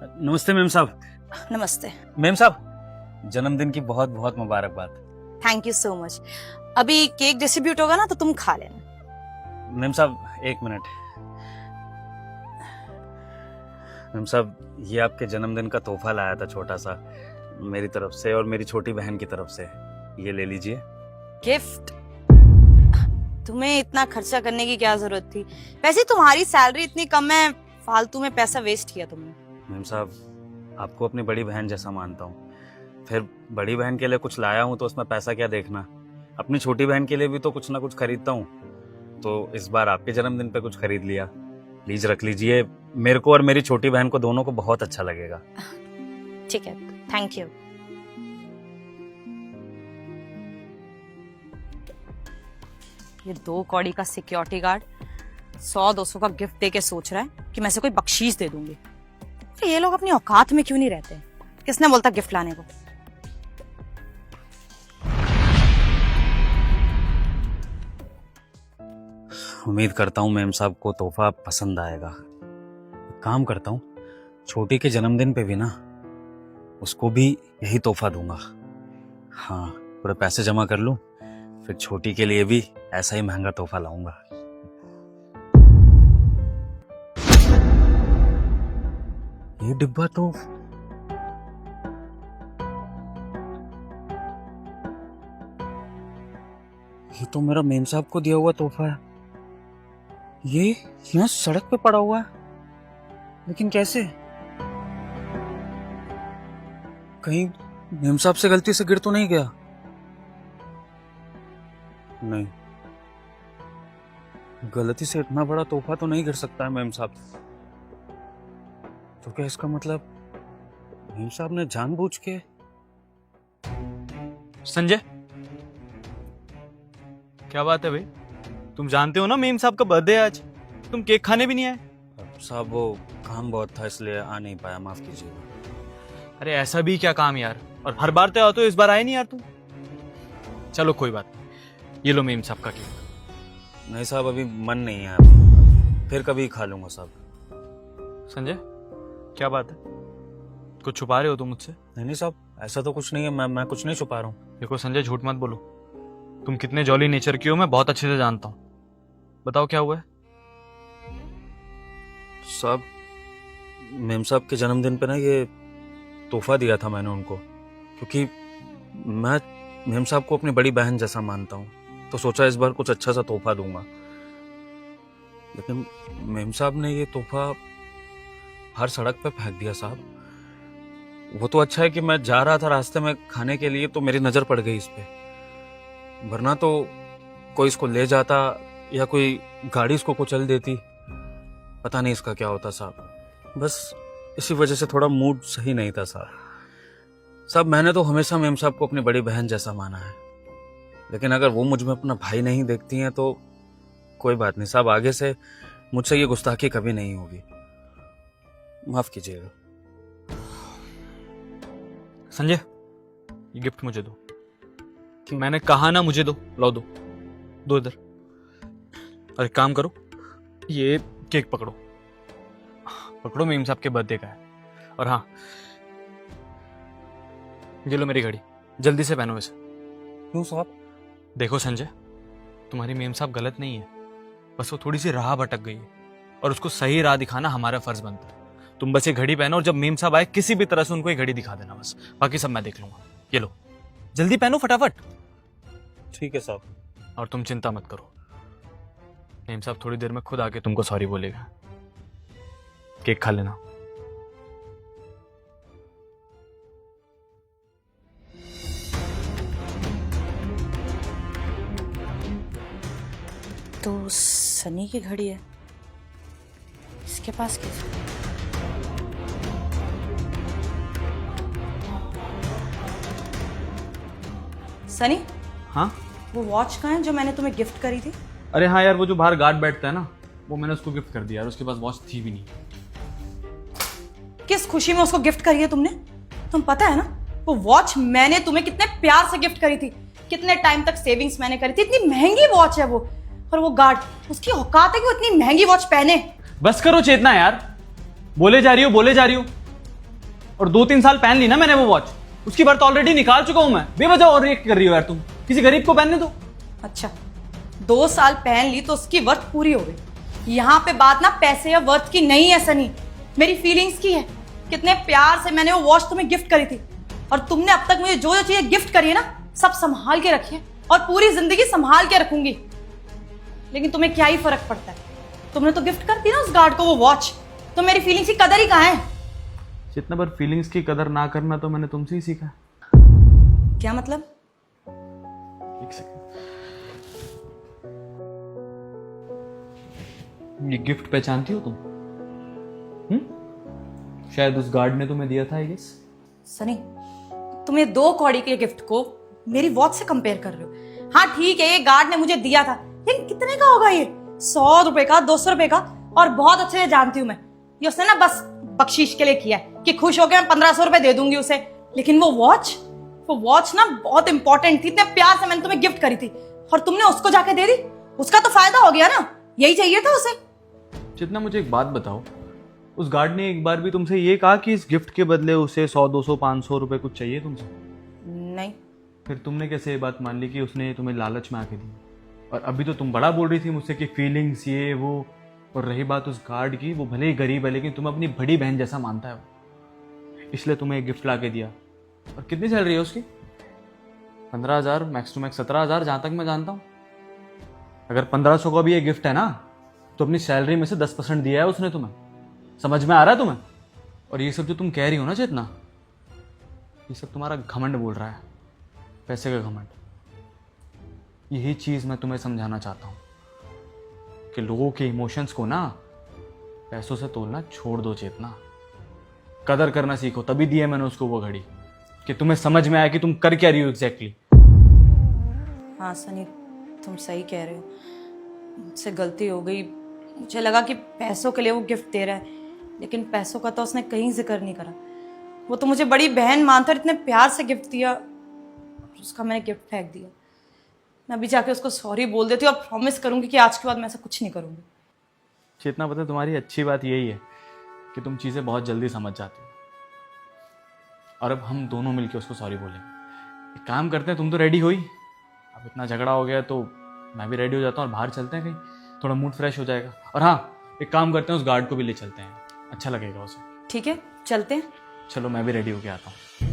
नमस्ते मेम साहब। नमस्ते। मेम साहब, जन्मदिन की बहुत बहुत मुबारकबाद। Thank you so much. अभी केक डिस्ट्रीब्यूट होगा ना तो तुम खा लेना। मेम साहब एक मिनट। मेम साहब, ये आपके जन्मदिन का तोहफा लाया था छोटा सा, मेरी तरफ से और मेरी छोटी बहन की तरफ से। ये ले लीजिए। गिफ्ट? तुम्हें इतना खर्चा करने की क्या जरूरत थी? वैसे तुम्हारी सैलरी इतनी कम है, फालतू में पैसा वेस्ट किया तुमने। मेम साहब, आपको अपनी बड़ी बहन जैसा मानता हूँ, फिर बड़ी बहन के लिए कुछ लाया हूँ तो उसमें पैसा क्या देखना। अपनी छोटी बहन के लिए भी तो कुछ ना कुछ खरीदता हूँ, तो इस बार आपके जन्मदिन पे कुछ खरीद लिया। प्लीज रख लीजिए, मेरे को और मेरी छोटी बहन को दोनों को बहुत अच्छा लगेगा। ठीक है, थैंक यू। ये 2 कौड़ी का सिक्योरिटी गार्ड 100-200 का गिफ्ट देके सोच रहा है कि मैं इसे कोई बख्शीश दे दूंगी। तो ये लोग अपनी औकात में क्यों नहीं रहते? किसने बोलता गिफ्ट लाने को? उम्मीद करता हूँ मेम साहब को तोहफा पसंद आएगा। एक काम करता हूँ, छोटी के जन्मदिन पे भी ना उसको भी यही तोहफा दूंगा। हाँ, पूरे पैसे जमा कर लूं, फिर छोटी के लिए भी ऐसा ही महंगा तोहफा लाऊंगा। ये डिब्बा तो मेरा मेम साहब को दिया हुआ तोहफा है। ये यहाँ सड़क पे पड़ा हुआ है, लेकिन कैसे? कहीं मेम साहब से गलती से गिर तो नहीं गया? नहीं, गलती से इतना बड़ा तोहफा तो नहीं गिर सकता है मेम साहब। तो क्या इसका मतलब मेम साहब ने जानबूझ के? संजय, क्या बात है भाई? तुम जानते हो ना मेम साहब का बर्थडे है आज, तुम केक खाने भी नहीं आए? साहब वो काम बहुत था इसलिए आ नहीं पाया, माफ कीजिएगा। अरे ऐसा भी क्या काम यार, और हर बार तो आते हो, इस बार आए नहीं यार तुम। चलो कोई बात नहीं, ये लो मेम साहब का केक। नहीं साहब, अभी मन नहीं है, फिर कभी खा लूंगा साहब। संजय, क्या बात है? कुछ छुपा रहे हो तुम मुझसे? नहीं साहब, ऐसा तो कुछ नहीं है, मैं कुछ नहीं छुपा रहा हूँ। देखो संजय, झूठ मत बोलो, तुम कितने जॉली नेचर की हो मैं बहुत अच्छे से जानता हूँ। बताओ क्या हुआ है? साहब, मेम साहब के जन्मदिन पे ना ये तोहफा दिया था मैंने उनको, क्योंकि मैं मेम साहब को अपनी बड़ी बहन जैसा मानता हूँ, तो सोचा इस बार कुछ अच्छा सा तोहफा दूंगा। लेकिन मेम साहब ने ये तोहफा हर सड़क पे फेंक दिया साहब। वो तो अच्छा है कि मैं जा रहा था रास्ते में खाने के लिए, तो मेरी नजर पड़ गई इस पे, वरना तो कोई इसको ले जाता या कोई गाड़ी इसको कुचल देती, पता नहीं इसका क्या होता साहब। बस इसी वजह से थोड़ा मूड सही नहीं था साहब। मैंने तो हमेशा मेम साहब को अपनी बड़ी बहन जैसा माना है, लेकिन अगर वो मुझ में अपना भाई नहीं देखती हैं तो कोई बात नहीं साहब, आगे से मुझसे ये गुस्ताखी कभी नहीं होगी, माफ कीजिएगा। संजय, ये गिफ्ट मुझे दो। मैंने कहा ना मुझे दो, लो दो, दो इधर। और एक काम करो, ये केक पकड़ो, पकड़ो, मेम साहब के बर्थडे का है। और हाँ, ये लो मेरी घड़ी, जल्दी से पहनो इसे। क्यों साहब? देखो संजय, तुम्हारी मेम साहब गलत नहीं है, बस वो थोड़ी सी राह भटक गई है, और उसको सही राह दिखाना हमारा फर्ज बनता है। तुम बस ये घड़ी पहनो, और जब मेम साहब आए किसी भी तरह से उनको ये घड़ी दिखा देना, बस बाकी सब मैं देख लूंगा। ये लो, जल्दी पहनो फटाफट। ठीक है साहब। और तुम चिंता मत करो, मेम साहब थोड़ी देर में खुद आके तुमको सॉरी बोलेगा। केक खा लेना। तो सनी की घड़ी है, इसके पास कैसे? सनी, हाँ? वो वॉच कहाँ है जो मैंने तुम्हें गिफ्ट करी थी? अरे हाँ यार, वो जो बाहर गार्ड बैठता है ना, वो मैंने उसको गिफ्ट कर दिया यार, उसके पास वॉच थी भी नहीं। किस खुशी में उसको गिफ्ट करी है तुमने? तुम पता है ना, वो वॉच मैंने तुम्हें कितने प्यार से गिफ्ट करी थी, कितने टाइम तक सेविंग्स मैंने करी थी, इतनी महंगी वॉच है वो। और वो गार्ड, उसकी औकात है कि वो इतनी महंगी वॉच पहने। बस करो चेतना यार, बोले जा रही हो। और 2-3 साल पहन ली ना मैंने वो वॉच, उसकी बर्थ ऑलरेडी निकाल चुका हूं मैं। बेवजह और रिएक्ट कर रही हो यार तुम, किसी गरीब को पहनने दो। अच्छा, 2 साल पहन ली तो उसकी वर्थ पूरी हो गई। यहाँ पे बात ना पैसे या वर्थ की नहीं है सनी, मेरी फीलिंग्स की है। कितने प्यार से मैंने वो वॉच तुम्हें गिफ्ट करी थी, और तुमने अब तक मुझे जो जो चीजें गिफ्ट करी है ना, सब संभाल के रखी है, और पूरी जिंदगी संभाल के रखूंगी। लेकिन तुम्हें क्या ही फर्क पड़ता है, तुमने तो गिफ्ट कर दी ना उस गार्ड को वो वॉच, तो मेरी फीलिंग्स की कदर ही कहाँ है? जितना बार फीलिंग्स की कदर ना करना तो मैंने तुमसे ही सीखा। क्या मतलब? एक सेकंड, ये गिफ्ट पहचानती हो तुम? शायद उस गार्ड ने तुम्हें दिया था आई गेस। सनी, तुम ये 2 कौड़ी के गिफ्ट को मेरी वॉच से कंपेयर कर रहे हो। हाँ ठीक है, ये गार्ड ने मुझे दिया था, लेकिन कितने का होगा ये? 100 रुपए का, 200 रुपए का? और बहुत अच्छे से जानती हूँ मैं, ये उसने ना बस बख्शीश के लिए किया है कि खुश होकर मैं 1500 रुपए दे दूंगी उसे। लेकिन वो वॉच ना बहुत इंपॉर्टेंट थी, इतने प्यार से मैंने तुम्हें गिफ्ट करी थी, और तुमने उसको जाके दे दी। उसका तो फायदा हो गया ना, यही चाहिए था उसे। जितना मुझे एक बात बताओ, उस गार्ड ने एक बार भी तुमसे ये कहा कि इस गिफ्ट के बदले उसे 100, 200, 500 रुपए कुछ चाहिए तुमसे? नहीं। फिर तुमने कैसे ये बात मान ली कि उसने तुम्हें लालच में आके दी? और अभी तो तुम बड़ा बोल रही थी मुझसे कि फीलिंग्स ये वो। और रही बात उस गार्ड की, वो भले ही गरीब है लेकिन तुम्हें अपनी बड़ी बहन जैसा मानता है वो, इसलिए तुम्हें एक गिफ्ट ला के दिया। और कितनी सैलरी है उसकी? 15,000, मैक्स टू मैक्स 17,000 जहाँ तक मैं जानता हूँ। अगर 1500 का भी ये गिफ्ट है ना, तो अपनी सैलरी में से 10% दिया है उसने तुम्हें। समझ में आ रहा है तुम्हें? और ये सब जो तुम कह रही हो ना चेतना, ये सब तुम्हारा घमंड बोल रहा है, पैसे का घमंड। यही चीज मैं तुम्हें समझाना चाहता हूँ कि लोगों के इमोशंस को ना पैसों से तोलना छोड़ दो चेतना। कदर करना सीखो। तभी दी है मैंने उसको वो घड़ी कि तुम्हें समझ में आया कि तुम कर क्या रही हो एग्जैक्टली। हाँ सनी, तुम सही कह रहे हो, मुझसे गलती हो गई। मुझे लगा कि पैसों के लिए वो गिफ्ट दे रहा है, लेकिन पैसों का तो उसने कहीं जिक्र नहीं करा। वो तो मुझे बड़ी बहन मानता, इतने प्यार से गिफ्ट दिया, उसका मैंने गिफ्ट फेंक दिया। मैं अभी जाके उसको सॉरी बोल देती हूँ और प्रॉमिस करूंगी कि आज के बाद मैं ऐसा कुछ नहीं करूंगी। चेतना, पता है तुम्हारी अच्छी बात यही है कि तुम चीज़ें बहुत जल्दी समझ जाती हो। और अब हम दोनों मिलकर उसको सॉरी बोलेंगे। एक काम करते हैं, तुम तो रेडी हुई, अब इतना झगड़ा हो गया तो मैं भी रेडी हो जाता हूँ और बाहर चलते हैं कहीं, थोड़ा मूड फ्रेश हो जाएगा। और हाँ, एक काम करते हैं, उस गार्ड को भी ले चलते हैं, अच्छा लगेगा उसे। ठीक है, चलते हैं। चलो मैं भी रेडी होके आता हूँ।